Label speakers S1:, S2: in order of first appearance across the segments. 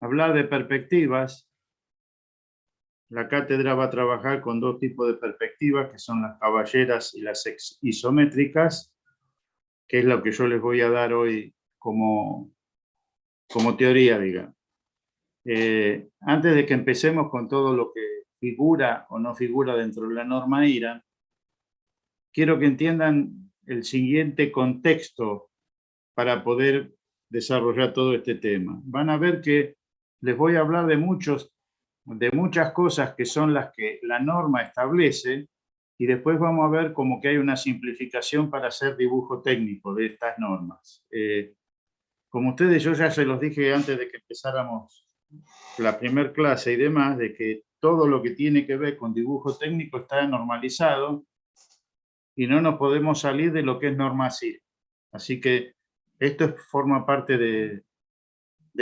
S1: hablar de perspectivas. La cátedra va a trabajar con dos tipos de perspectivas, que son las caballeras y las isométricas, que es lo que yo les voy a dar hoy como teoría, digamos. Antes de que empecemos con todo lo que figura o no figura dentro de la norma IRAN, quiero que entiendan el siguiente contexto para poder desarrollar todo este tema. Van a ver que les voy a hablar de muchas cosas que son las que la norma establece, y después vamos a ver como que hay una simplificación para hacer dibujo técnico de estas normas. Como ustedes, yo ya se los dije antes de que empezáramos la primera clase y demás, de que todo lo que tiene que ver con dibujo técnico está normalizado y no nos podemos salir de lo que es norma CIR. Así que esto forma parte de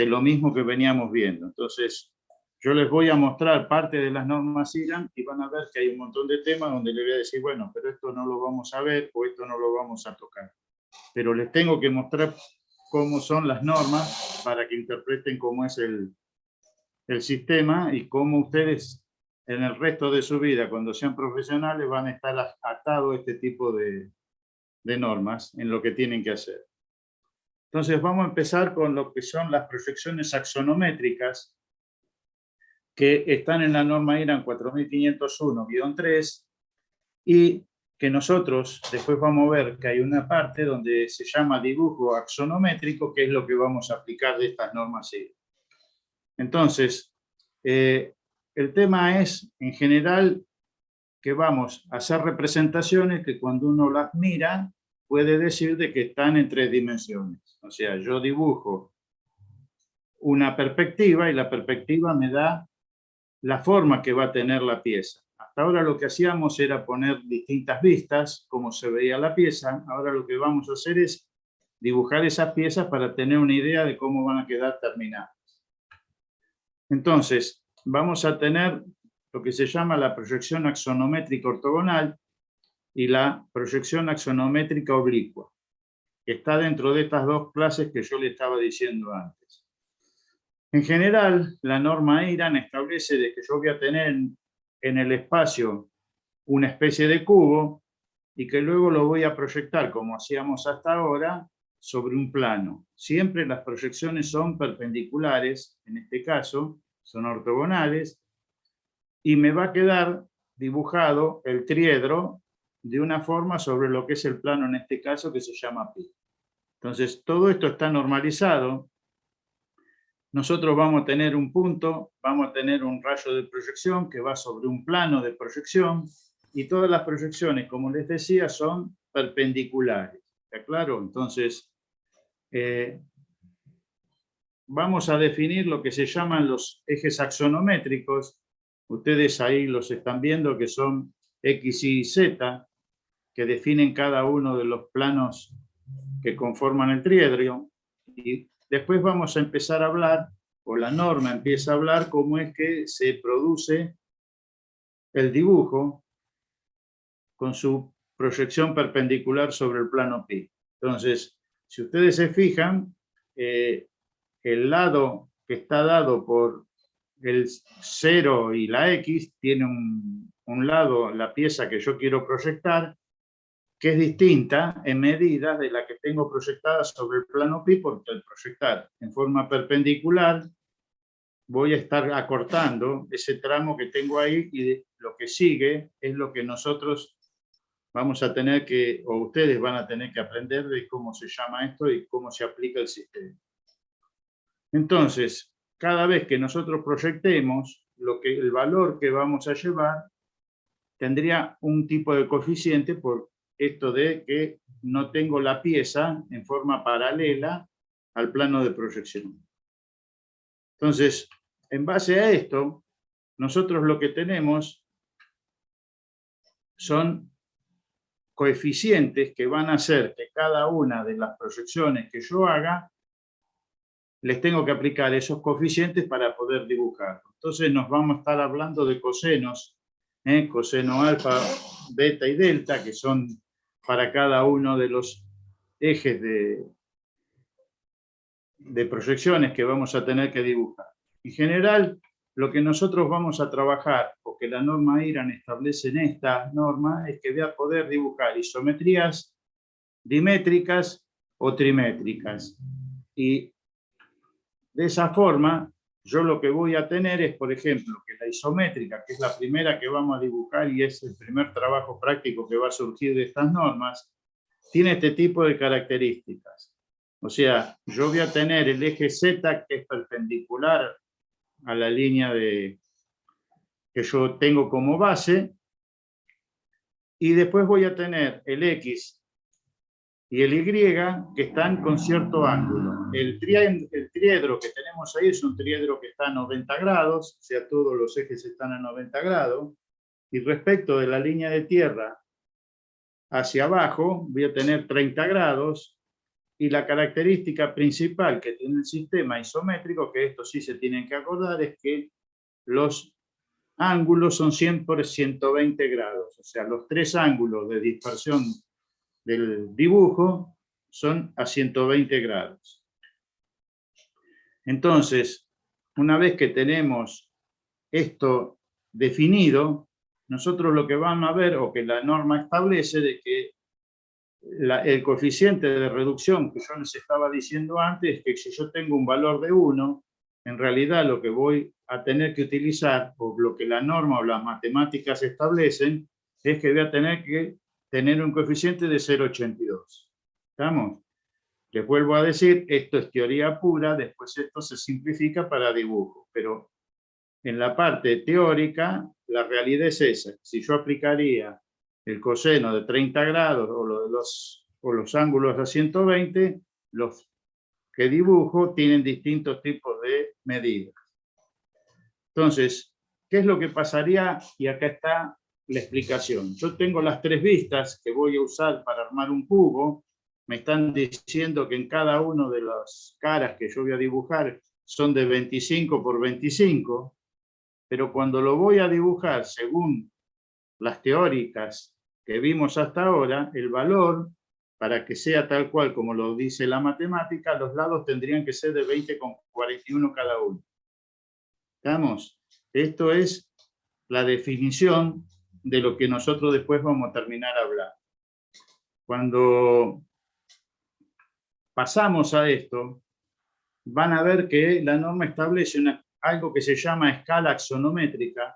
S1: lo mismo que veníamos viendo. Entonces, yo les voy a mostrar parte de las normas IRAN y van a ver que hay un montón de temas donde les voy a decir, bueno, pero esto no lo vamos a ver o esto no lo vamos a tocar. Pero les tengo que mostrar cómo son las normas para que interpreten cómo es el sistema y cómo ustedes en el resto de su vida, cuando sean profesionales, van a estar atados a este tipo de normas en lo que tienen que hacer. Entonces vamos a empezar con lo que son las proyecciones axonométricas que están en la norma IRAN 4501-3 y que nosotros después vamos a ver que hay una parte donde se llama dibujo axonométrico, que es lo que vamos a aplicar de estas normas IRAN. Entonces, el tema es, en general, que vamos a hacer representaciones que cuando uno las mira, puede decir de que están en 3 dimensiones. O sea, yo dibujo una perspectiva y la perspectiva me da la forma que va a tener la pieza. Hasta ahora lo que hacíamos era poner distintas vistas, como se veía la pieza. Ahora lo que vamos a hacer es dibujar esas piezas para tener una idea de cómo van a quedar terminadas. Entonces, vamos a tener lo que se llama la proyección axonométrica ortogonal y la proyección axonométrica oblicua, que está dentro de estas dos clases que yo le estaba diciendo antes. En general, la norma IRAN establece de que yo voy a tener en el espacio una especie de cubo y que luego lo voy a proyectar, como hacíamos hasta ahora, sobre un plano. Siempre las proyecciones son perpendiculares, en este caso, son ortogonales, y me va a quedar dibujado el triedro de una forma sobre lo que es el plano, en este caso, que se llama pi. Entonces, todo esto está normalizado. Nosotros vamos a tener un punto, vamos a tener un rayo de proyección que va sobre un plano de proyección, y todas las proyecciones, como les decía, son perpendiculares. ¿Está claro? Entonces, vamos a definir lo que se llaman los ejes axonométricos. Ustedes ahí los están viendo, que son X, Y y Z, que definen cada uno de los planos que conforman el triedro. Y después vamos a empezar a hablar, o la norma empieza a hablar, cómo es que se produce el dibujo con su proyección perpendicular sobre el plano pi. Entonces, si ustedes se fijan, el lado que está dado por el 0 y la X tiene un lado, la pieza que yo quiero proyectar, que es distinta en medidas de la que tengo proyectada sobre el plano pi, porque al proyectar en forma perpendicular voy a estar acortando ese tramo que tengo ahí, y lo que sigue es lo que nosotros vamos a tener que, o ustedes van a tener que aprender de cómo se llama esto y cómo se aplica el sistema. Entonces, cada vez que nosotros proyectemos, el valor que vamos a llevar tendría un tipo de coeficiente por esto de que no tengo la pieza en forma paralela al plano de proyección. Entonces, en base a esto, nosotros lo que tenemos son coeficientes que van a hacer que cada una de las proyecciones que yo haga, les tengo que aplicar esos coeficientes para poder dibujar. Entonces nos vamos a estar hablando de cosenos, coseno alfa, beta y delta, que son para cada uno de los ejes de proyecciones que vamos a tener que dibujar. En general, lo que nosotros vamos a trabajar, o que la norma IRAN establece en esta norma, es que voy a poder dibujar isometrías dimétricas o trimétricas. Y de esa forma, yo lo que voy a tener es, por ejemplo, que la isométrica, que es la primera que vamos a dibujar y es el primer trabajo práctico que va a surgir de estas normas, tiene este tipo de características. O sea, yo voy a tener el eje Z que es perpendicular a la línea que yo tengo como base, y después voy a tener el X y el Y que están con cierto ángulo. El triedro que tenemos ahí es un triedro que está a 90 grados, o sea, todos los ejes están a 90 grados, y respecto de la línea de tierra hacia abajo voy a tener 30 grados, y la característica principal que tiene el sistema isométrico, que esto sí se tienen que acordar, es que los ángulos son siempre 120 grados, o sea, los tres ángulos de dispersión del dibujo son a 120 grados. Entonces, una vez que tenemos esto definido, nosotros lo que vamos a ver, o que la norma establece, de que el coeficiente de reducción que yo les estaba diciendo antes, es que si yo tengo un valor de 1, en realidad lo que voy a tener que utilizar, o lo que la norma o las matemáticas establecen, es que voy a tener que tener un coeficiente de 0,82. ¿Estamos? Les vuelvo a decir, esto es teoría pura, después esto se simplifica para dibujo, pero en la parte teórica la realidad es esa. Si yo aplicaría el coseno de 30 grados o los ángulos a 120, los que dibujo tienen distintos tipos de medidas. Entonces, ¿qué es lo que pasaría? Y acá está la explicación. Yo tengo las tres vistas que voy a usar para armar un cubo. Me están diciendo que en cada una de las caras que yo voy a dibujar son de 25 por 25, pero cuando lo voy a dibujar según las teóricas que vimos hasta ahora, el valor, para que sea tal cual como lo dice la matemática, los lados tendrían que ser de 20,41 cada uno. ¿Estamos? Esto es la definición de lo que nosotros después vamos a terminar hablando. Cuando pasamos a esto, van a ver que la norma establece algo que se llama escala axonométrica,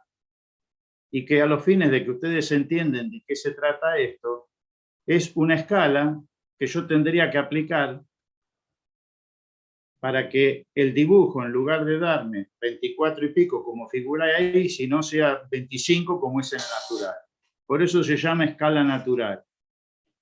S1: y que a los fines de que ustedes entienden de qué se trata esto, es una escala que yo tendría que aplicar para que el dibujo, en lugar de darme 24 y pico como figura ahí, si no sea 25 como es en el natural. Por eso se llama escala natural.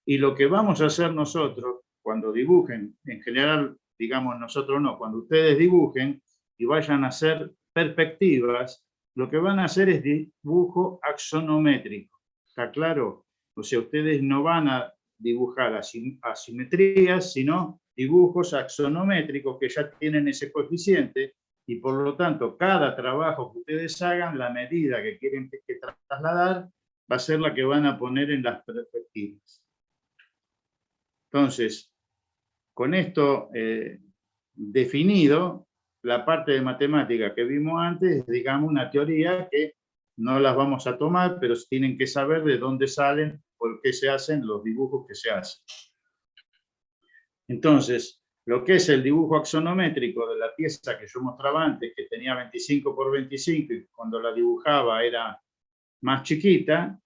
S1: Y lo que vamos a hacer nosotros, cuando dibujen, en general, digamos nosotros no, cuando ustedes dibujen y vayan a hacer perspectivas, lo que van a hacer es dibujo axonométrico. ¿Está claro? O sea, ustedes no van a dibujar asimetrías, sino dibujos axonométricos que ya tienen ese coeficiente, y por lo tanto, cada trabajo que ustedes hagan, la medida que quieren que trasladar, va a ser la que van a poner en las perspectivas. Entonces, con esto definido, la parte de matemática que vimos antes es, digamos, una teoría que no las vamos a tomar, pero tienen que saber de dónde salen, por qué se hacen los dibujos que se hacen. Entonces, lo que es el dibujo axonométrico de la pieza que yo mostraba antes, que tenía 25 por 25 y cuando la dibujaba era más chiquita,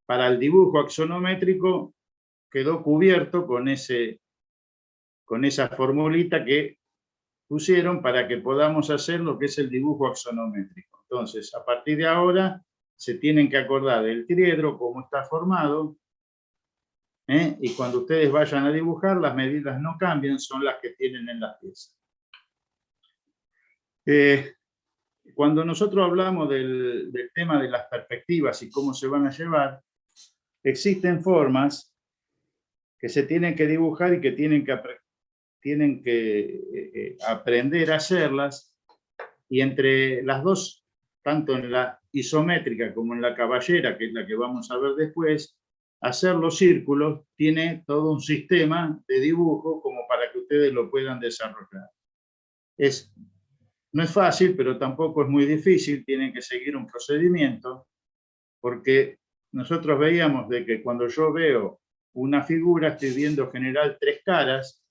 S1: para el dibujo axonométrico quedó cubierto con esa formulita que pusieron para que podamos hacer lo que es el dibujo axonométrico. Entonces, a partir de ahora, se tienen que acordar del triedro, cómo está formado, y cuando ustedes vayan a dibujar, las medidas no cambian, son las que tienen en las piezas. Cuando nosotros hablamos del tema de las perspectivas y cómo se van a llevar, existen formas que se tienen que dibujar y que tienen que aprender a hacerlas, y entre las dos, tanto en la isométrica como en la caballera, que es la que vamos a ver después, hacer los círculos tiene todo un sistema de dibujo como para que ustedes lo puedan desarrollar. Es No es fácil, pero tampoco es muy difícil, tienen que seguir un procedimiento, porque nosotros veíamos de que cuando yo veo una figura, estoy viendo en general tres caras,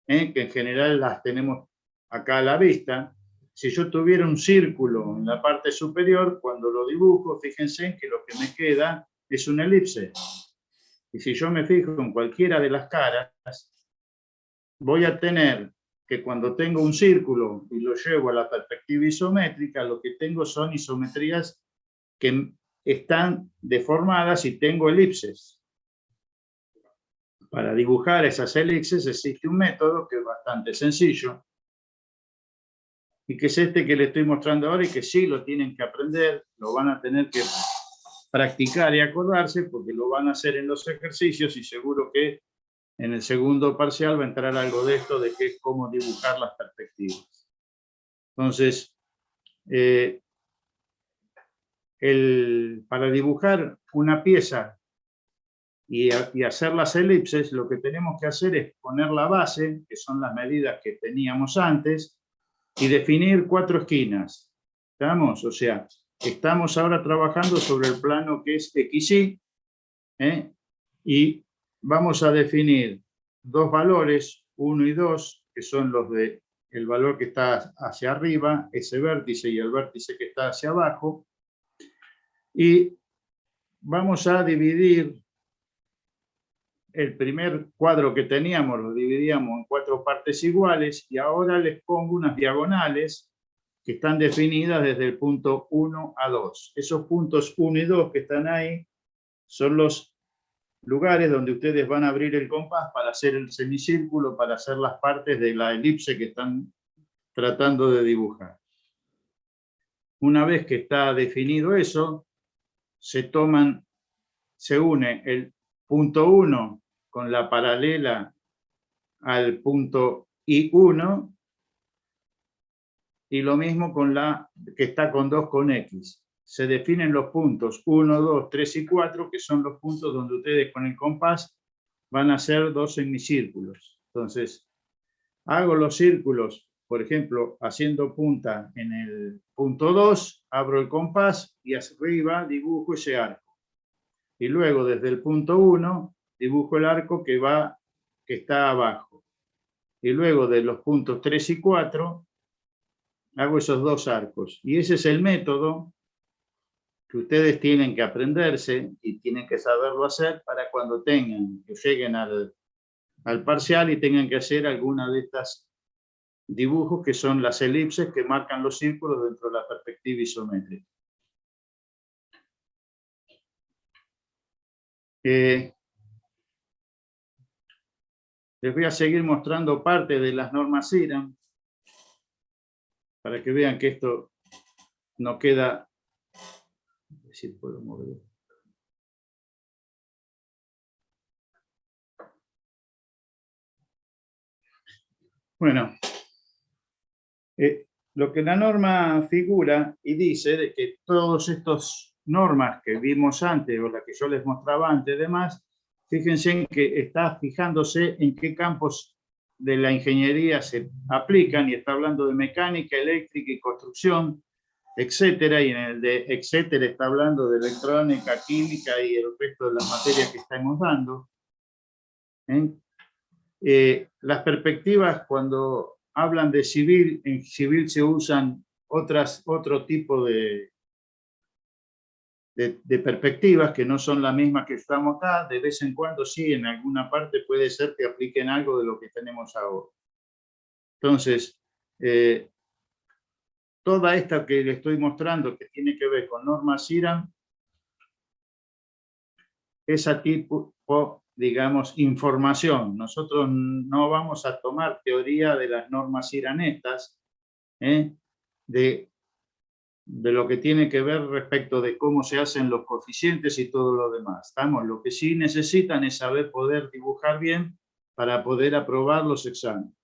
S1: que en general las tenemos acá a la vista. Si yo tuviera un círculo en la parte superior, cuando lo dibujo, fíjense que lo que me queda es una elipse. Y si yo me fijo en cualquiera de las caras, voy a tener que cuando tengo un círculo y lo llevo a la perspectiva isométrica, lo que tengo son isometrías que están deformadas y tengo elipses. Para dibujar esas elipses existe un método que es bastante sencillo y que es este que le estoy mostrando ahora y que sí lo tienen que aprender, lo van a tener que practicar y acordarse porque lo van a hacer en los ejercicios y seguro que en el segundo parcial va a entrar algo de esto, de que es cómo dibujar las perspectivas. Entonces, para dibujar una pieza y hacer las elipses, lo que tenemos que hacer es poner la base, que son las medidas que teníamos antes, y definir 4 esquinas. ¿Estamos? O sea, estamos ahora trabajando sobre el plano que es XY, y vamos a definir 2 valores, 1 y 2, que son los de el valor que está hacia arriba, ese vértice, y el vértice que está hacia abajo. Y vamos a dividir el primer cuadro que teníamos, lo dividíamos en 4 partes iguales, y ahora les pongo unas diagonales que están definidas desde el punto 1 a 2. Esos puntos 1 y 2 que están ahí son los lugares donde ustedes van a abrir el compás para hacer el semicírculo, para hacer las partes de la elipse que están tratando de dibujar. Una vez que está definido eso, se une el punto 1 con la paralela al punto I1 y lo mismo con la que está con 2 con X. Se definen los puntos 1, 2, 3 y 4, que son los puntos donde ustedes con el compás van a hacer 2 semicírculos. Entonces, hago los círculos, por ejemplo, haciendo punta en el punto 2, abro el compás y arriba dibujo ese arco. Y luego desde el punto 1 dibujo el arco que está abajo. Y luego de los puntos 3 y 4 hago esos 2 arcos. Y ese es el método que ustedes tienen que aprenderse y tienen que saberlo hacer para cuando lleguen al parcial y tengan que hacer alguna de estas dibujos que son las elipses que marcan los círculos dentro de la perspectiva isométrica. Les voy a seguir mostrando parte de las normas IRAM para que vean que esto no queda. A ver si puedo mover. Bueno, lo que la norma figura y dice de que todas estas normas que vimos antes o las que yo les mostraba antes, demás, fíjense en que está fijándose en qué campos de la ingeniería se aplican y está hablando de mecánica, eléctrica y construcción, etcétera, y en el de etcétera está hablando de electrónica, química y el resto de las materias que estamos dando. Las perspectivas, cuando hablan de civil, en civil se usan otro tipo de perspectivas que no son las mismas que estamos acá. De vez en cuando sí, en alguna parte puede ser que apliquen algo de lo que tenemos ahora. Entonces, toda esta que le estoy mostrando que tiene que ver con normas IRAM, ese tipo, digamos, información. Nosotros no vamos a tomar teoría de las normas iranestas, de lo que tiene que ver respecto de cómo se hacen los coeficientes y todo lo demás. Lo que sí necesitan es saber poder dibujar bien para poder aprobar los exámenes.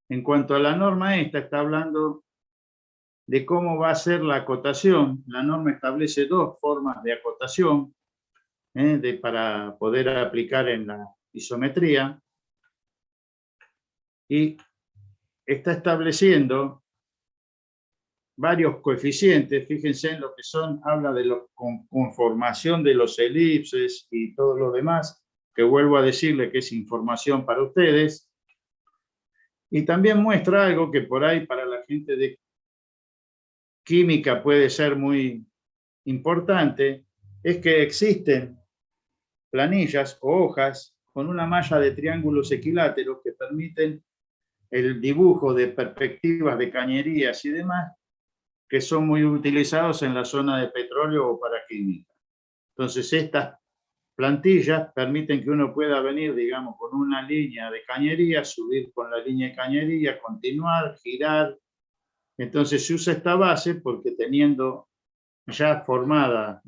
S1: En cuanto a la norma esta, está hablando de cómo va a ser la acotación. La norma establece 2 formas de acotación para poder aplicar en la isometría, y está estableciendo varios coeficientes, fíjense en lo que son, habla de la conformación de los elipses y todo lo demás, que vuelvo a decirle que es información para ustedes. Y también muestra algo que por ahí para la gente de química puede ser muy importante, es que existen planillas o hojas con una malla de triángulos equiláteros que permiten el dibujo de perspectivas de cañerías y demás, que son muy utilizados en la zona de petróleo o para química. Entonces, estas plantillas permiten que uno pueda venir, digamos, con una línea de cañería, subir con la línea de cañería, continuar, girar. Entonces, se usa esta base porque teniendo ya formada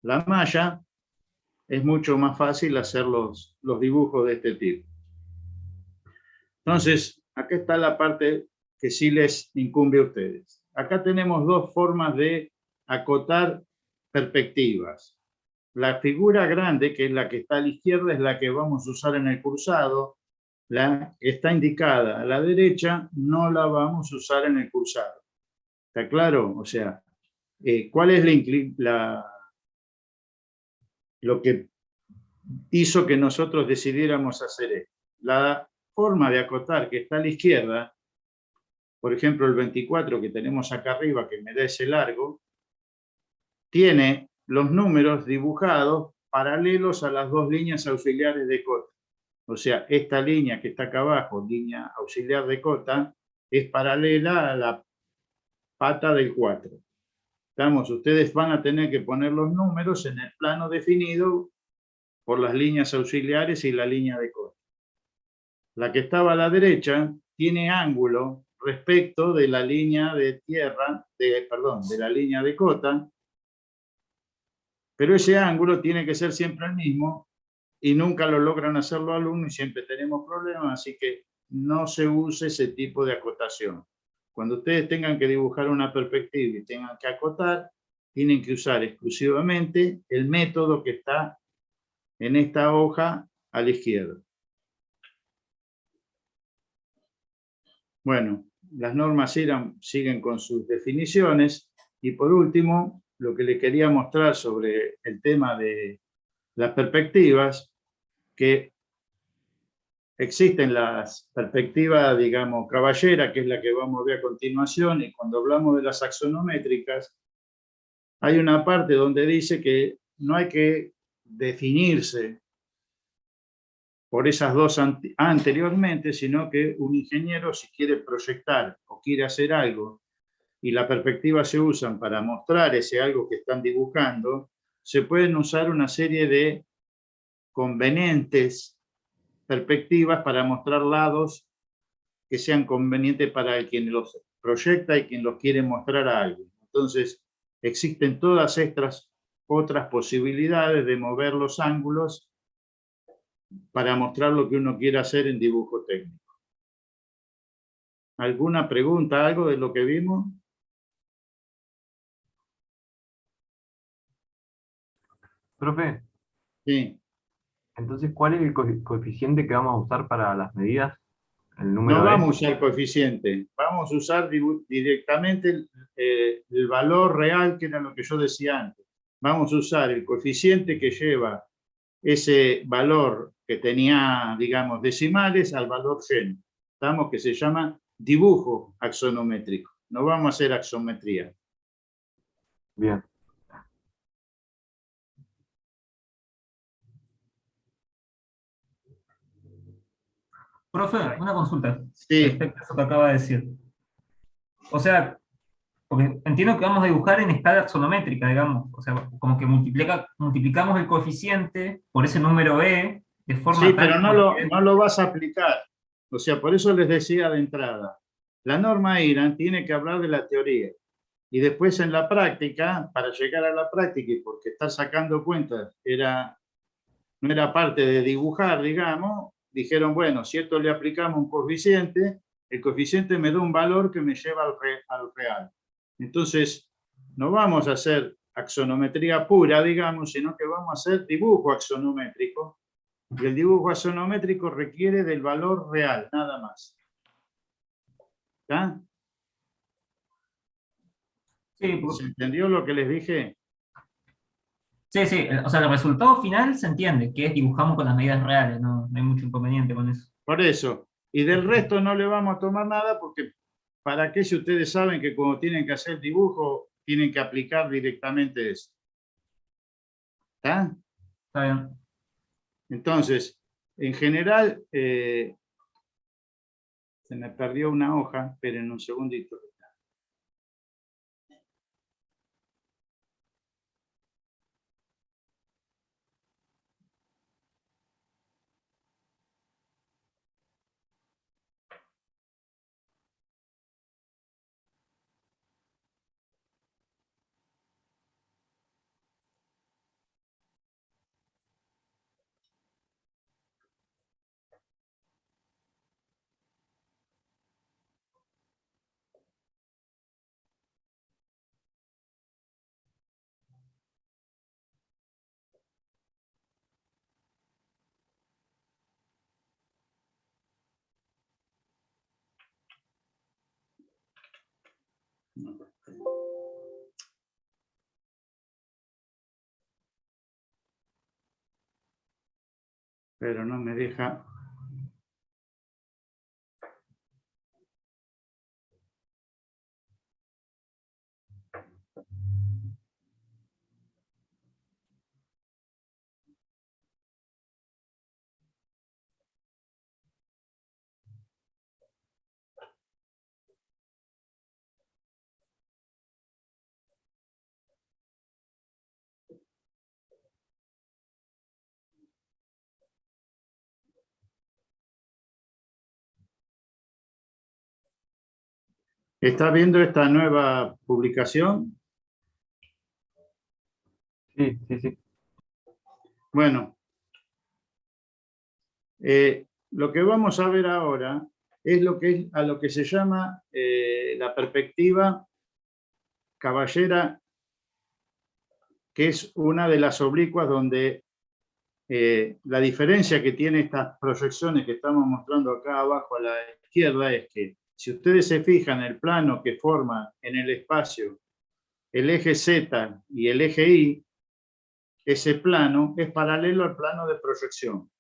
S1: la malla, es mucho más fácil hacer los dibujos de este tipo. Entonces, acá está la parte que sí les incumbe a ustedes. Acá tenemos dos formas de acotar perspectivas. La figura grande, que es la que está a la izquierda, es la que vamos a usar en el cursado. La que está indicada a la derecha no la vamos a usar en el cursado. ¿Está claro? O sea, ¿cuál es lo que hizo que nosotros decidiéramos hacer esto? La forma de acotar que está a la izquierda, por ejemplo el 24 que tenemos acá arriba, que me da ese largo, tiene los números dibujados paralelos a las dos líneas auxiliares de cota. O sea, esta línea que está acá abajo, línea auxiliar de cota, es paralela a la pata del 4. Estamos, ustedes van a tener que poner los números en el plano definido por las líneas auxiliares y la línea de cota. La que estaba a la derecha tiene ángulo respecto de la línea de tierra, de la línea de cota, pero ese ángulo tiene que ser siempre el mismo y nunca lo logran hacer los alumnos y siempre tenemos problemas, así que no se use ese tipo de acotación. Cuando ustedes tengan que dibujar una perspectiva y tengan que acotar, tienen que usar exclusivamente el método que está en esta hoja a la izquierda. Bueno, las normas siguen con sus definiciones y por último, lo que le quería mostrar sobre el tema de las perspectivas, que existen las perspectivas, digamos, caballera, que es la que vamos a ver a continuación, y cuando hablamos de las axonométricas, hay una parte donde dice que no hay que definirse por esas dos anteriormente, sino que un ingeniero, si quiere proyectar o quiere hacer algo, y la perspectiva se usan para mostrar ese algo que están dibujando, se pueden usar una serie de convenientes perspectivas para mostrar lados que sean convenientes para el quien los proyecta y quien los quiere mostrar a alguien. Entonces, existen todas estas otras posibilidades de mover los ángulos para mostrar lo que uno quiere hacer en dibujo técnico. ¿Alguna pregunta, algo de lo que vimos?
S2: Profe,
S1: Sí.
S2: entonces, ¿cuál es el coeficiente que vamos a usar para las medidas? ¿El
S1: No
S2: número
S1: vamos
S2: E?
S1: a usar coeficiente, vamos a usar directamente el valor real, que era lo que yo decía antes. Vamos a usar el coeficiente que lleva ese valor que tenía, digamos, decimales al valor gen. Estamos, que se llama dibujo axonométrico. No vamos a hacer axometría.
S2: Bien.
S3: Profe, una consulta
S1: Sí,
S3: respecto a eso que acaba de decir. O sea, porque entiendo que vamos a dibujar en escala axonométrica, digamos. O sea, como que multiplicamos el coeficiente por ese número E de
S1: sí,
S3: forma tal
S1: pero
S3: como que...
S1: no lo vas a aplicar. O sea, por eso les decía de entrada, la norma IRAN tiene que hablar de la teoría. Y después en la práctica, para llegar a la práctica, y porque está sacando cuentas, no era parte de dibujar, digamos, dijeron, bueno, si esto le aplicamos un coeficiente, el coeficiente me da un valor que me lleva al real. Entonces, no vamos a hacer axonometría pura, digamos, sino que vamos a hacer dibujo axonométrico. Y el dibujo axonométrico requiere del valor real, nada más. ¿Está?
S3: Sí,
S1: ¿Se entendió lo que les dije?
S3: sí, o sea, el resultado final se entiende, que es dibujamos con las medidas reales, no hay mucho inconveniente con eso.
S1: Por eso. Y del resto no le vamos a tomar nada porque ¿para qué si ustedes saben que cuando tienen que hacer dibujo tienen que aplicar directamente eso? ¿Está?
S3: Está bien.
S1: Entonces, en general, se me perdió una hoja, esperen un segundito. Pero no me deja. ¿Está viendo esta nueva publicación?
S2: Sí, sí, sí.
S1: Bueno, lo que vamos a ver ahora es a lo que se llama la perspectiva caballera, que es una de las oblicuas donde la diferencia que tiene estas proyecciones que estamos mostrando acá abajo a la izquierda es que si ustedes se fijan en el plano que forma en el espacio el eje Z y el eje Y, ese plano es paralelo al plano de proyección.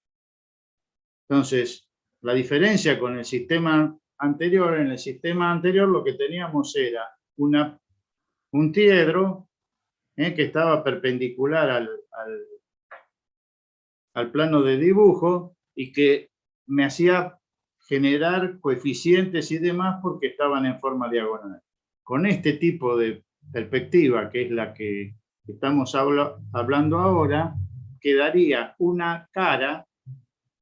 S1: Entonces, la diferencia con el sistema anterior, en el sistema anterior lo que teníamos era un diedro que estaba perpendicular al plano de dibujo y que me hacía generar coeficientes y demás porque estaban en forma diagonal. Con este tipo de perspectiva, que es la que estamos hablando ahora, quedaría una cara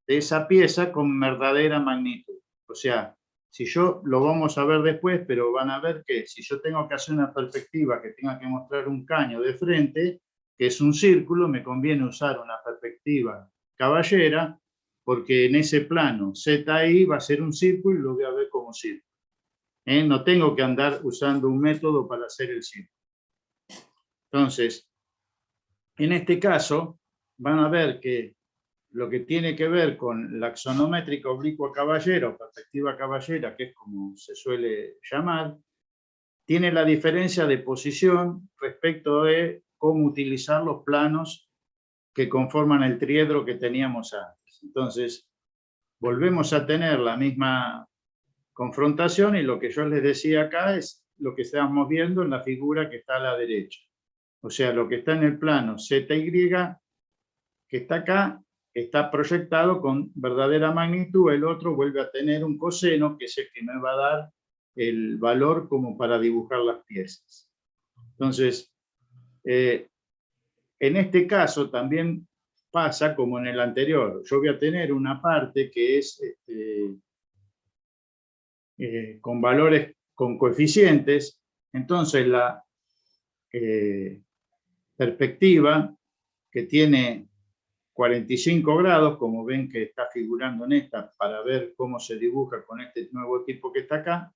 S1: de esa pieza con verdadera magnitud. O sea, si yo lo vamos a ver después, pero van a ver que si yo tengo que hacer una perspectiva que tenga que mostrar un caño de frente, que es un círculo, me conviene usar una perspectiva caballera, porque en ese plano ZI va a ser un círculo y lo voy a ver como círculo. No tengo que andar usando un método para hacer el círculo. Entonces, en este caso, van a ver que lo que tiene que ver con la axonométrica oblicua caballera o perspectiva caballera, que es como se suele llamar, tiene la diferencia de posición respecto de cómo utilizar los planos que conforman el triedro que teníamos antes. Entonces, volvemos a tener la misma confrontación y lo que yo les decía acá es lo que estamos viendo en la figura que está a la derecha. O sea, lo que está en el plano ZY, que está acá, está proyectado con verdadera magnitud, el otro vuelve a tener un coseno, que es el que me va a dar el valor como para dibujar las piezas. Entonces, en este caso también pasa como en el anterior. Yo voy a tener una parte que es con valores, con coeficientes, entonces la perspectiva que tiene 45 grados, como ven que está figurando en esta, para ver cómo se dibuja con este nuevo tipo que está acá,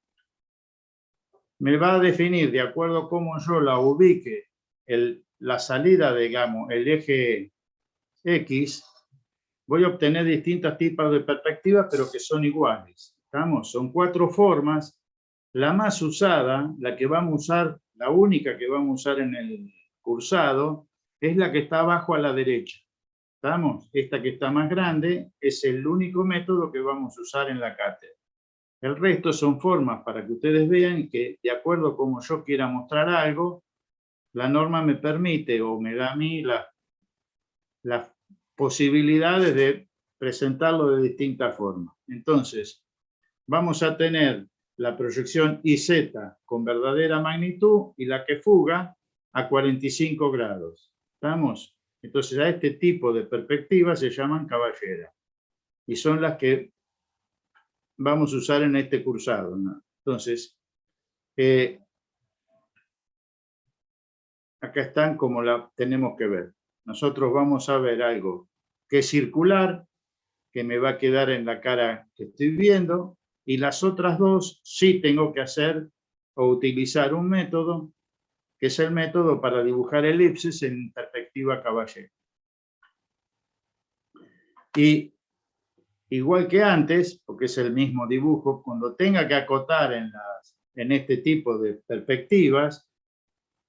S1: me va a definir, de acuerdo a cómo yo la ubique, la salida, digamos, el eje X, voy a obtener distintos tipos de perspectivas, pero que son iguales. ¿Estamos? Son 4 formas. La más usada, la que vamos a usar, la única que vamos a usar en el cursado, es la que está abajo a la derecha. ¿Estamos? Esta que está más grande es el único método que vamos a usar en la cátedra. El resto son formas para que ustedes vean que, de acuerdo a cómo yo quiera mostrar algo, la norma me permite o me da a mí las posibilidades de presentarlo de distintas formas. Entonces, vamos a tener la proyección IZ con verdadera magnitud y la que fuga a 45 grados. ¿Estamos? Entonces, a este tipo de perspectivas se llaman caballeras y son las que vamos a usar en este cursado, ¿no? Entonces, acá están como la tenemos que ver. Nosotros vamos a ver algo que es circular, que me va a quedar en la cara que estoy viendo, y las otras dos sí tengo que hacer o utilizar un método, que es el método para dibujar elipses en perspectiva caballera. Y igual que antes, porque es el mismo dibujo, cuando tenga que acotar en este tipo de perspectivas,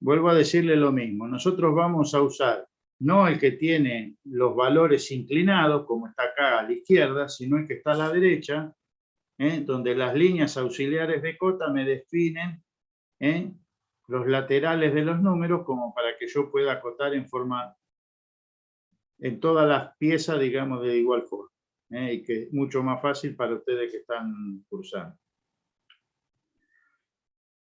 S1: vuelvo a decirle lo mismo. Nosotros vamos a usar no el que tiene los valores inclinados, como está acá a la izquierda, sino el que está a la derecha, donde las líneas auxiliares de cota me definen los laterales de los números como para que yo pueda acotar en todas las piezas, digamos, de igual forma. Y que es mucho más fácil para ustedes que están cursando.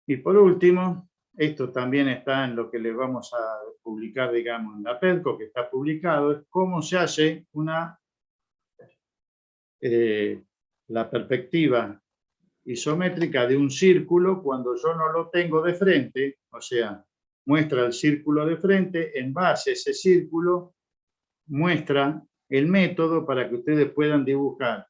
S1: Y por último, esto también está en lo que les vamos a publicar, digamos, en la PEDCO, que está publicado, es cómo se hace la perspectiva isométrica de un círculo cuando yo no lo tengo de frente, o sea, muestra el círculo de frente, en base a ese círculo muestra el método para que ustedes puedan dibujar,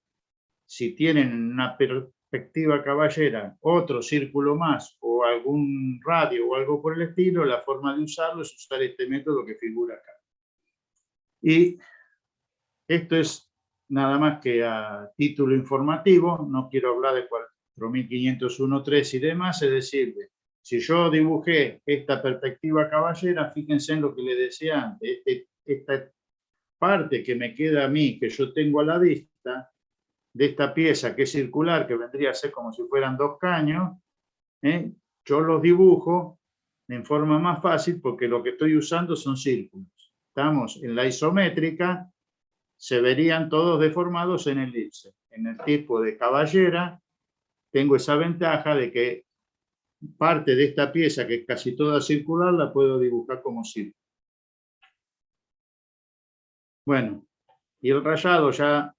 S1: si tienen una perspectiva caballera, otro círculo más o algún radio o algo por el estilo, la forma de usarlo es usar este método que figura acá. Y esto es nada más que a título informativo, no quiero hablar de 4501.3 y demás, es decir, si yo dibujé esta perspectiva caballera, fíjense en lo que les decía antes, esta parte que me queda a mí, que yo tengo a la vista, de esta pieza que es circular, que vendría a ser como si fueran dos caños, yo los dibujo en forma más fácil porque lo que estoy usando son círculos. Estamos en la isométrica, se verían todos deformados en elipse. En el tipo de caballera tengo esa ventaja de que parte de esta pieza, que es casi toda circular, la puedo dibujar como círculo. Bueno, y el rayado ya,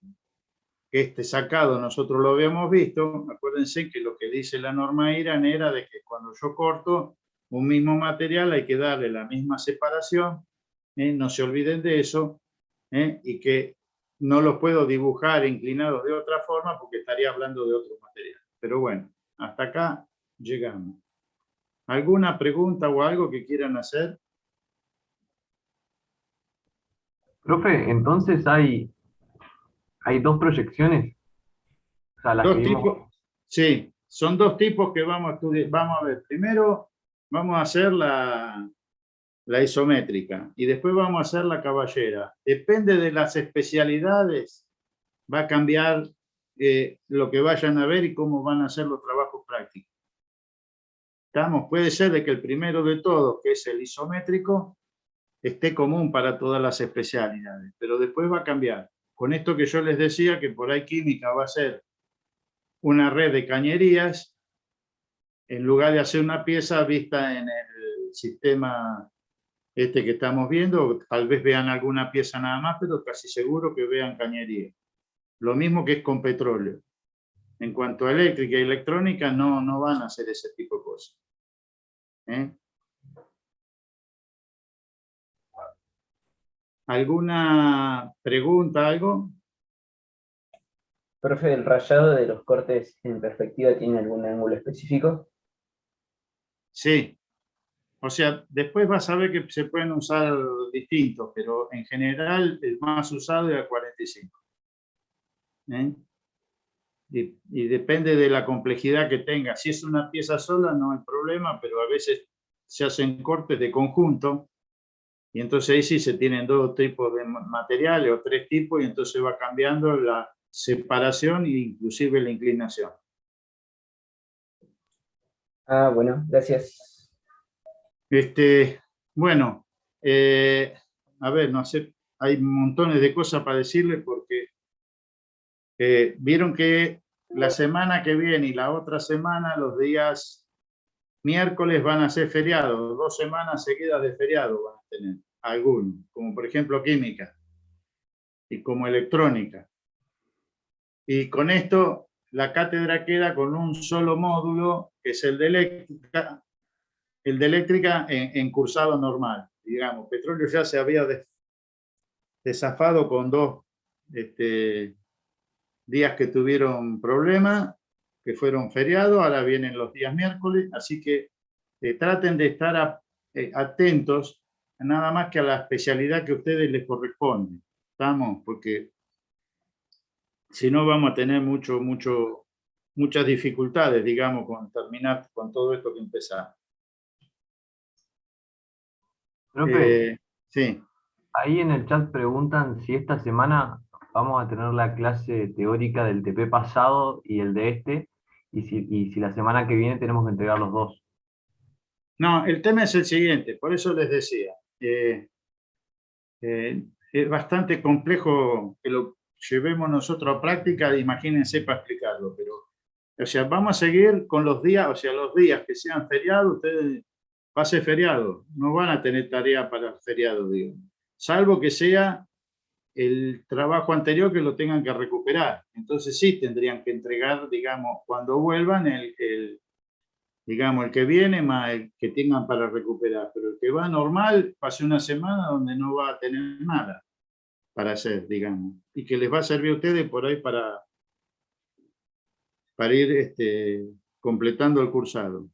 S1: este sacado nosotros lo habíamos visto, acuérdense que lo que dice la norma IRAN era de que cuando yo corto un mismo material hay que darle la misma separación, no se olviden de eso, y que no los puedo dibujar inclinados de otra forma porque estaría hablando de otro material. Pero bueno, hasta acá llegamos. ¿Alguna pregunta o algo que quieran hacer?
S2: Profe, entonces hay dos proyecciones. O sea, las que
S1: Dos
S2: vimos.
S1: tipos, sí, son dos tipos que vamos a estudiar. Vamos a ver, primero vamos a hacer la isométrica y después vamos a hacer la caballera. Depende de las especialidades, va a cambiar lo que vayan a ver y cómo van a hacer los trabajos prácticos. ¿Estamos? Puede ser de que el primero de todos, que es el isométrico, esté común para todas las especialidades, pero después va a cambiar. Con esto que yo les decía, que por ahí química va a ser una red de cañerías, en lugar de hacer una pieza vista en el sistema este que estamos viendo, tal vez vean alguna pieza nada más, pero casi seguro que vean cañería. Lo mismo que es con petróleo. En cuanto a eléctrica y electrónica, no van a hacer ese tipo de cosas. ¿Alguna pregunta, algo?
S4: Profe, ¿el rayado de los cortes en perspectiva tiene algún ángulo específico?
S1: Sí. O sea, después vas a ver que se pueden usar distintos, pero en general el más usado es el 45. y depende de la complejidad que tenga. Si es una pieza sola no hay problema, pero a veces se hacen cortes de conjunto, y entonces ahí sí se tienen 2 tipos de materiales o 3 tipos, y entonces va cambiando la separación e inclusive la inclinación.
S4: Ah, bueno, gracias.
S1: Bueno, a ver, no sé, hay montones de cosas para decirles porque vieron que la semana que viene y la otra semana, los días miércoles van a ser feriados, 2 semanas seguidas de feriado van a tener algunos, como por ejemplo química y como electrónica. Y con esto la cátedra queda con un solo módulo, que es el de eléctrica en cursado normal. Digamos, petróleo ya se había desafado con 2 días que tuvieron problemas, que fueron feriados, ahora vienen los días miércoles, así que traten de estar atentos nada más que a la especialidad que a ustedes les corresponde. ¿Estamos? Porque si no vamos a tener muchas dificultades, digamos, con terminar con todo esto que empezamos.
S2: Profe,
S1: Sí.
S2: ahí en el chat preguntan si esta semana vamos a tener la clase teórica del TP pasado y el de este, y si la semana que viene tenemos que entregar los 2.
S1: No, el tema es el siguiente, por eso les decía. Es bastante complejo que lo llevemos nosotros a práctica, imagínense para explicarlo, pero, o sea, vamos a seguir con los días, o sea, los días que sean feriados, ustedes va a ser feriado, no van a tener tarea para el feriado, digo, salvo que sea el trabajo anterior que lo tengan que recuperar. Entonces sí tendrían que entregar, digamos, cuando vuelvan digamos, el que viene más el que tengan para recuperar, pero el que va normal, pase una semana donde no va a tener nada para hacer, digamos, y que les va a servir a ustedes por ahí para ir completando el cursado.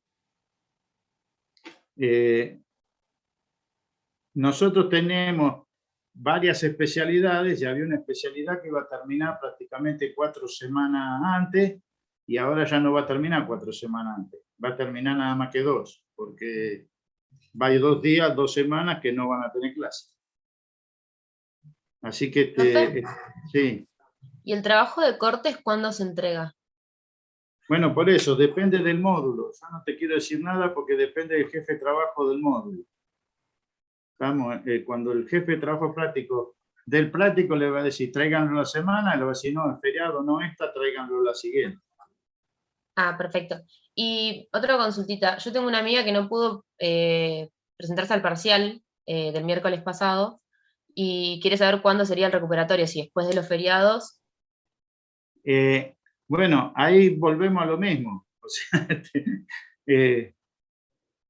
S1: Nosotros tenemos varias especialidades, y había una especialidad que iba a terminar prácticamente 4 semanas antes, y ahora ya no va a terminar 4 semanas antes, va a terminar nada más que 2, porque va a ir 2 días, 2 semanas que no van a tener clase. Así que,
S5: ¿Profe?
S1: sí.
S5: ¿Y el trabajo de cortes cuándo se entrega?
S1: Bueno, por eso, depende del módulo. Yo no te quiero decir nada porque depende del jefe de trabajo del módulo. Estamos, cuando el jefe de trabajo práctico del práctico le va a decir, tráiganlo la semana, y le va a decir, no, es feriado, no esta, tráiganlo la siguiente.
S5: Ah, perfecto. Y otra consultita. Yo tengo una amiga que no pudo presentarse al parcial del miércoles pasado y quiere saber cuándo sería el recuperatorio, si después de los feriados.
S1: Bueno, ahí volvemos a lo mismo. O sea,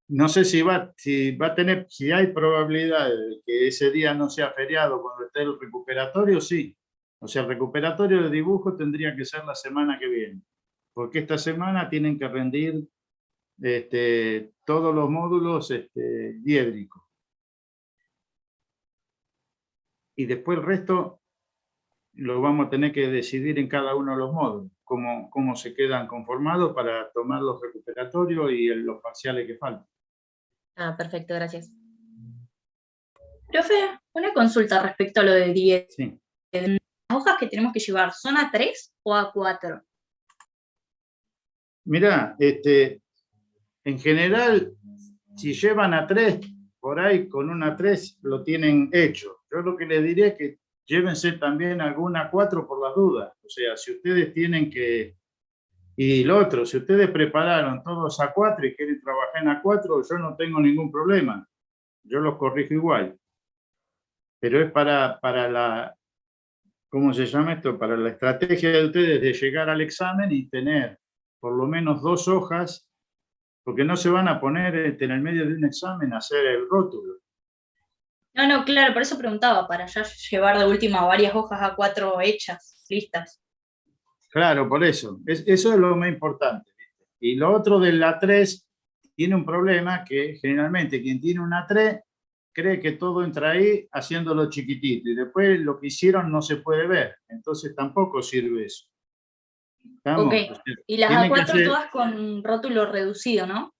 S1: no sé si va a tener, si hay probabilidad de que ese día no sea feriado cuando esté el recuperatorio, sí. O sea, el recuperatorio de dibujo tendría que ser la semana que viene, porque esta semana tienen que rendir todos los módulos diédricos. Y después el resto lo vamos a tener que decidir en cada uno de los módulos, cómo se quedan conformados para tomar los recuperatorios y los parciales que faltan.
S5: Ah, perfecto, gracias.
S6: Profe, una consulta respecto a lo de 10.
S1: Sí.
S6: Las hojas que tenemos que llevar, ¿son A3 o A4?
S1: Mirá, en general, si llevan A3, por ahí con un A3 lo tienen hecho. Yo lo que les diría es que llévense también alguna A4 por las dudas. O sea, si ustedes tienen que... Y lo otro, si ustedes prepararon todos A4 y quieren trabajar en A4, yo no tengo ningún problema. Yo los corrijo igual. Pero es para la... ¿Cómo se llama esto? Para la estrategia de ustedes de llegar al examen y tener por lo menos 2 hojas, porque no se van a poner en el medio de un examen a hacer el rótulo.
S6: No, claro, por eso preguntaba, para ya llevar de última varias hojas A4 hechas, listas.
S1: Claro, por eso. Eso es lo más importante. Y lo otro del A3 tiene un problema que generalmente quien tiene un A3 cree que todo entra ahí haciéndolo chiquitito y después lo que hicieron no se puede ver. Entonces tampoco sirve eso. ¿Estamos?
S6: Ok.
S1: O sea,
S6: Y las
S1: tienen que
S6: A4
S1: hacer-
S6: todas con rótulo reducido, ¿no?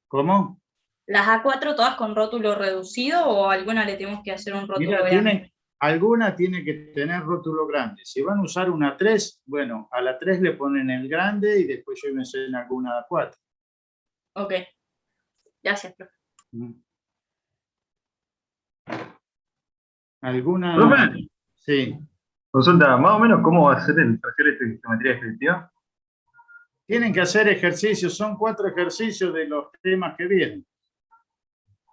S1: ¿Cómo?
S6: ¿Las A4 todas con rótulo reducido o alguna le tenemos que hacer un rótulo
S1: Mira,
S6: grande?
S1: alguna tiene que tener rótulo grande. Si van a usar una 3, bueno, a la 3 le ponen el grande y después llévense en alguna 4.
S6: Ok. Gracias, profe.
S1: ¿Alguna?
S7: Profe,
S1: Sí.
S7: consulta, más o menos cómo va a ser el parcial de geometría descriptiva.
S1: Tienen que hacer ejercicios, son 4 ejercicios de los temas que vienen.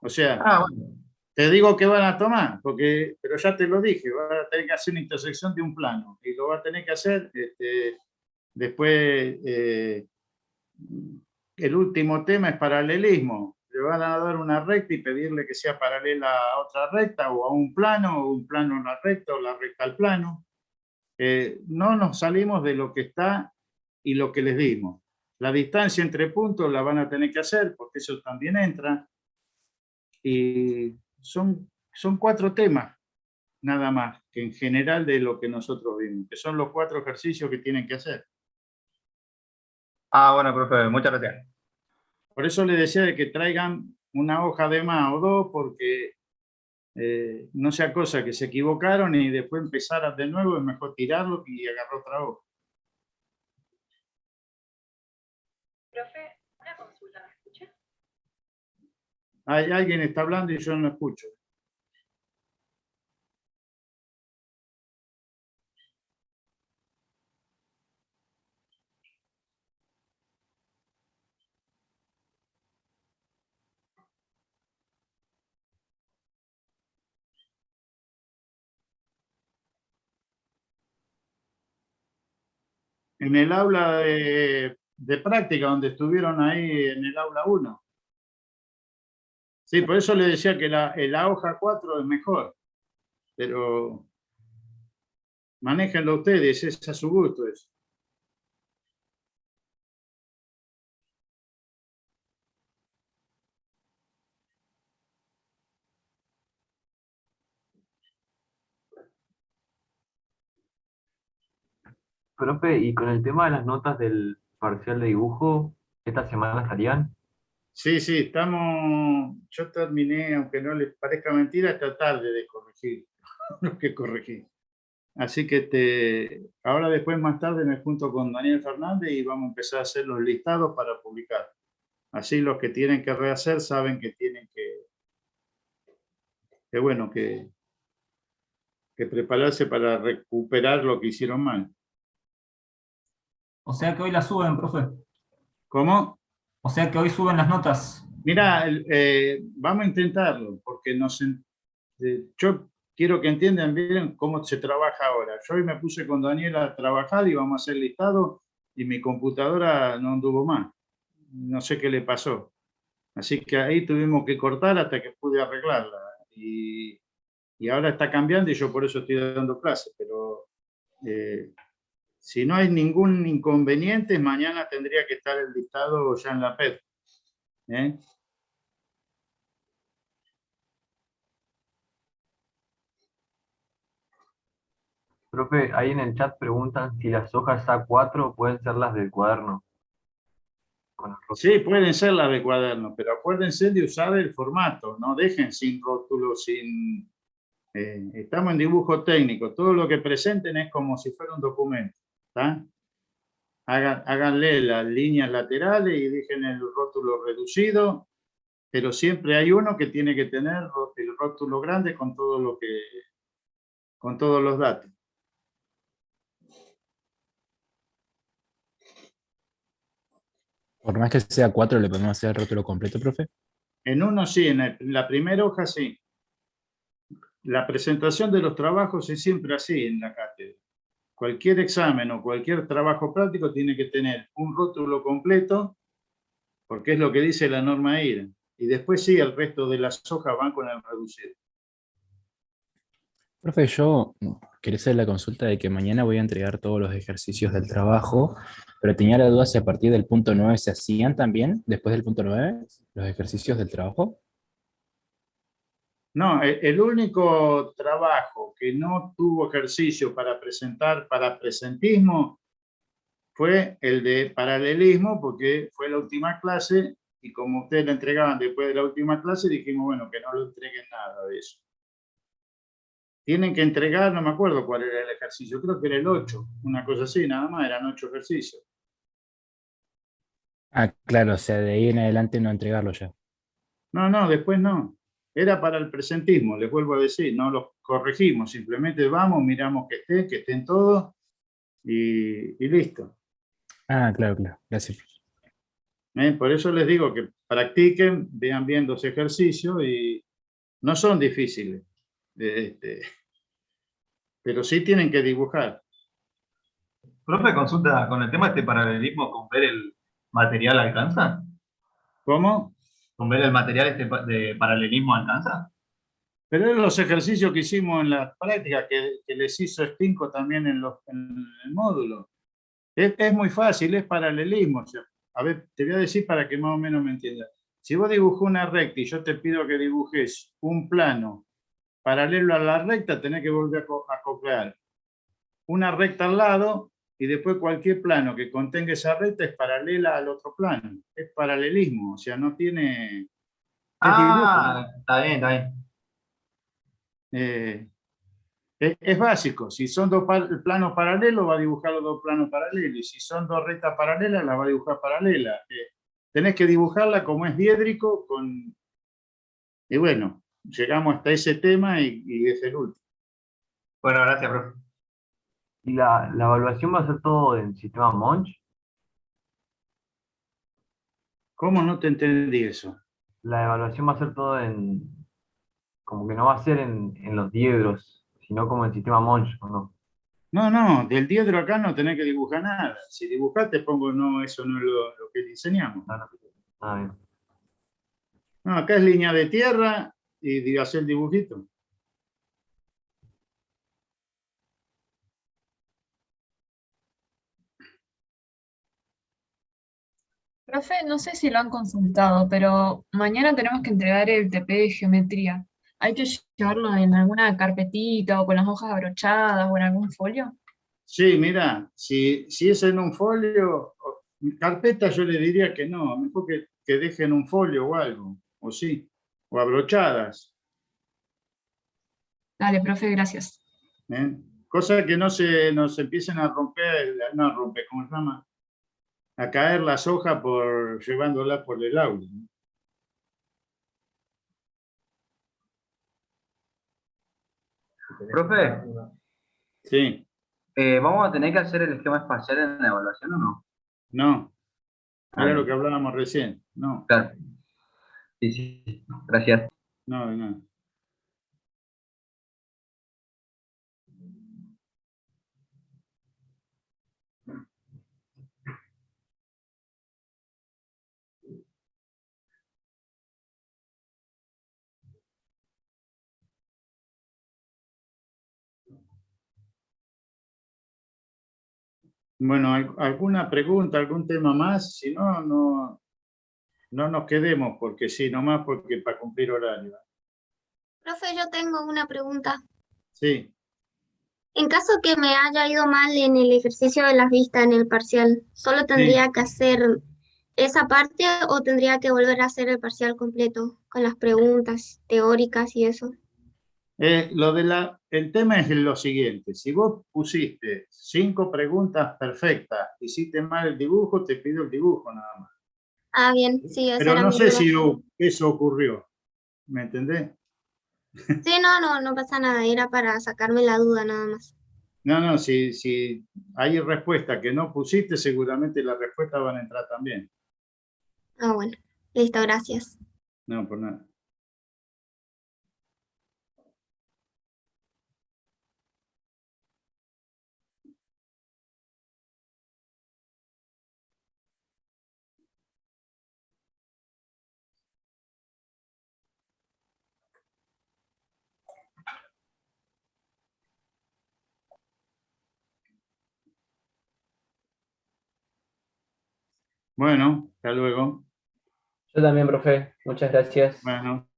S1: O sea,
S7: Ah, bueno.
S1: te digo que van a tomar, pero ya te lo dije, van a tener que hacer una intersección de un plano y lo va a tener que hacer después. El último tema es paralelismo. Le van a dar una recta y pedirle que sea paralela a otra recta o a un plano, o un plano a la recta o la recta al plano. No nos salimos de lo que está y lo que les dimos. La distancia entre puntos la van a tener que hacer porque eso también entra. Y son 4 temas nada más que en general de lo que nosotros vimos, que son los 4 ejercicios que tienen que hacer.
S7: Ah, bueno, profe, muchas gracias.
S1: Por eso les decía de que traigan una hoja de más o 2, porque no sea cosa que se equivocaron y después empezaran de nuevo, es mejor tirarlo y agarrar otra hoja.
S8: Profe, una consulta, ¿me escucha?
S1: Hay alguien está hablando y yo no escucho. En el aula de práctica, donde estuvieron ahí en el aula 1. Sí, por eso les decía que la hoja 4 es mejor, pero manéjenlo ustedes, es a su gusto eso.
S2: Profe, y con el tema de las notas del parcial de dibujo, ¿esta semana estarían?
S1: Sí, sí, estamos, yo terminé, aunque no les parezca mentira, esta tarde de corregir lo que corregí. Así que ahora después más tarde me junto con Daniel Fernández y vamos a empezar a hacer los listados para publicar. Así los que tienen que rehacer saben que tienen bueno, que prepararse para recuperar lo que hicieron mal.
S3: O sea que hoy la suben, profe.
S1: ¿Cómo?
S3: O sea que hoy suben las notas.
S1: Mira, vamos a intentarlo, porque yo quiero que entiendan bien cómo se trabaja ahora. Yo hoy me puse con Daniel a trabajar y vamos a hacer listado y mi computadora no anduvo más. No sé qué le pasó. Así que ahí tuvimos que cortar hasta que pude arreglarla. Y ahora está cambiando y yo por eso estoy dando clases. Pero si no hay ningún inconveniente, mañana tendría que estar el listado ya en la PED. ¿Eh?
S2: Profe, ahí en el chat preguntan si las hojas A4 pueden ser las del cuaderno. Con el rótulo.
S1: Sí, pueden ser las de cuaderno, pero acuérdense de usar el formato, no dejen sin rótulo, estamos en dibujo técnico, todo lo que presenten es como si fuera un documento. ¿Tá? Háganle las líneas laterales y dejen el rótulo reducido, pero siempre hay uno que tiene que tener el rótulo grande con con todos los datos.
S9: Por más que sea 4, ¿le podemos hacer el rótulo completo, profe?
S1: En uno sí, en la primera hoja sí. La presentación de los trabajos es siempre así en la cátedra. Cualquier examen o cualquier trabajo práctico tiene que tener un rótulo completo, porque es lo que dice la norma IRA. Y después sí, el resto de las hojas van con el reducido.
S9: Profe, yo quería hacer la consulta de que mañana voy a entregar todos los ejercicios del trabajo, pero tenía la duda si a partir del punto 9 se hacían también, después del punto 9, los ejercicios del trabajo.
S1: No, el único trabajo que no tuvo ejercicio para presentar para presentismo fue el de paralelismo, porque fue la última clase, y como ustedes la entregaban después de la última clase, dijimos, bueno, que no lo entreguen nada de eso. Tienen que entregar, no me acuerdo cuál era el ejercicio, creo que era el 8, una cosa así, nada más, eran 8 ejercicios.
S9: Ah, claro, o sea, de ahí en adelante no entregarlo ya.
S1: No, después no. Era para el presentismo, les vuelvo a decir, no los corregimos, simplemente vamos, miramos que estén todos y listo.
S9: Ah, claro, claro. Gracias.
S1: Por eso les digo que practiquen, vean bien los ejercicios y no son difíciles, pero sí tienen que dibujar.
S7: Profe, consulta, con el tema de este paralelismo, ¿con ver el material alcanza?
S1: ¿Cómo?
S7: ¿Con ver el material de paralelismo alcanza?
S1: Pero es los ejercicios que hicimos en la práctica, que les hizo Stinco también en el módulo. Es muy fácil, es paralelismo. O sea, a ver, te voy a decir para que más o menos me entiendas. Si vos dibujás una recta y yo te pido que dibujes un plano paralelo a la recta, tenés que volver a acoplar una recta al lado y después cualquier plano que contenga esa recta es paralela al otro plano. Es paralelismo, o sea, no tiene... Es dibujo.
S7: Ah, está bien, está bien.
S1: Es básico. Si son dos planos paralelos, va a dibujar los dos planos paralelos. Y si son dos rectas paralelas, las va a dibujar paralelas. Tenés que dibujarla como es diédrico. Y bueno, llegamos hasta ese tema y es el último.
S7: Bueno, gracias, profe.
S2: ¿Y la evaluación va a ser todo en sistema Monch?
S1: ¿Cómo no te entendí eso?
S2: La evaluación va a ser todo como que no va a ser en los diedros, sino como en sistema Monch, ¿o no?
S1: No, del diedro acá no tenés que dibujar nada. Si dibujás te pongo, no, eso no es lo que diseñamos.
S2: Ah, no. Ah, bien.
S1: No, acá es línea de tierra y digas el dibujito.
S8: Profe, no sé si lo han consultado, pero mañana tenemos que entregar el TP de geometría. ¿Hay que llevarlo en alguna carpetita o con las hojas abrochadas o en algún folio?
S1: Sí, mira, si es en un folio, carpeta yo le diría que no, mejor que dejen un folio o algo, o sí, o abrochadas,
S8: Dale, profe, gracias.
S1: ¿eh? Cosa que no se empiecen a romper, no a romper, ¿cómo se llama? A caer las hojas llevándolas por el aula, ¿no?
S10: Profe,
S1: Sí,
S10: ¿vamos a tener que hacer el esquema espacial en la evaluación o no?
S1: no,
S10: Ah,
S1: era lo que
S10: bien.
S1: hablábamos recién, no,
S10: Claro. Sí, sí. Gracias.
S1: no. Bueno, ¿alguna pregunta, algún tema más? Si no, no nos quedemos, porque sí, nomás porque para cumplir horario.
S11: Profe, yo tengo una pregunta.
S1: Sí.
S11: En caso que me haya ido mal en el ejercicio de las vistas en el parcial, ¿solo
S1: Sí.
S11: tendría que hacer esa parte o tendría que volver a hacer el parcial completo con las preguntas teóricas y eso?
S1: El tema es lo siguiente, si vos pusiste 5 preguntas perfectas, hiciste mal el dibujo, te pido el dibujo nada más.
S11: Ah, bien, sí, esa
S1: Pero
S11: era
S1: no
S11: mi
S1: sé
S11: duda.
S1: si eso ocurrió, ¿me entendés?
S11: Sí, no pasa nada, era para sacarme la duda nada más.
S1: No, si hay respuesta que no pusiste, seguramente las respuestas van a entrar también.
S11: Ah, bueno, listo, gracias.
S1: No, por nada. Bueno, hasta luego.
S4: Yo también, profe. Muchas gracias.
S1: Bueno.